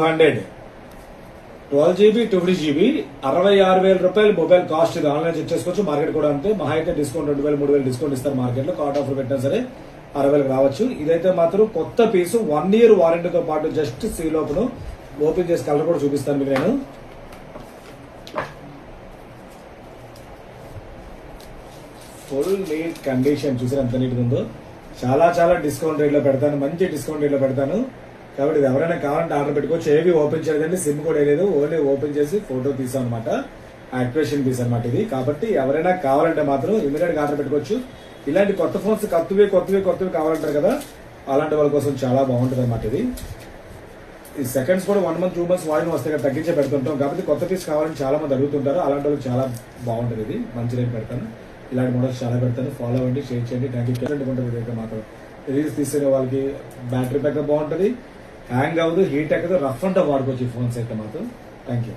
100 12 GB 250 GB 66,000 రూపాయలు mobile cost. ఇది online check చేసుకోవచ్చు. మార్కెట్ కూడా అంతే. మహా అయితే డిస్కౌంట్ 2,000 3,000 డిస్కౌంట్ ఇస్తారు మార్కెట్ లో. కార్డ్ ఆఫర్ పెట్టినా సరే 60,000 రావచ్చు. ఇదైతే మాత్రం కొత్త పీసు 1 year వారంటీతో పాటు జస్ట్ సీల్ ఓపెన్ చేసి కలర్ కూడా చూపిస్తాను మీకు నేను. ఫుల్ నీట్ కండిషన్ చూసారు ఎంత నీట్ ఉందో. చాలా చాలా డిస్కౌంట్ రేట్ లో పెడతాను, మంచి డిస్కౌంట్ రేట్ లో పెడతాను. కాబట్టి ఇది ఎవరైనా కావాలంటే ఆర్డర్ పెట్టుకోవచ్చు. ఏవి ఓపెన్ చేయలేదండి, సిమ్ కూడా వేయలేదు, ఓన్లీ ఓపెన్ చేసి ఫోటో తీసాం అనమాట. యాక్టివేషన్ పీస్ అనమాట ఇది. కాబట్టి ఎవరైనా కావాలంటే మాత్రం ఇమీడియట్ గా ఆర్డర్ పెట్టుకోవచ్చు. ఇలాంటి కొత్త ఫోన్స్ కొత్తవి కావాలంటారు కదా, అలాంటి వాళ్ళ కోసం చాలా బాగుంటుంది అనమాట ఇది. ఈ సెకండ్స్ కూడా 1 month 2 months వాయిన్ వస్తే కదా తగ్గించే పెడుతుంటాం. కాబట్టి కొత్త పీస్ కావాలని చాలా మంది అడుగుతుంటారు. అలాంటి వాళ్ళకి చాలా బాగుంటుంది ఇది. మంచి రేట్ పెడతాను. ఇలాంటి మోడల్స్ చాలా పెడతాను. ఫాలో అవ్వండి, షేర్ చేయండి. Thank you. ఉంటుంది ఇదైతే మాత్రం రీల్స్ తీసే వాళ్ళకి బ్యాటరీ బ్యాకప్ బాగుంటుంది, హ్యాంగ్ అవ్వదు, హీట్ ఎక్కదు, రఫ్ అండ్ టఫ్ వాడుకోవచ్చు ఈ ఫోన్స్ అయితే మాత్రం. Thank you.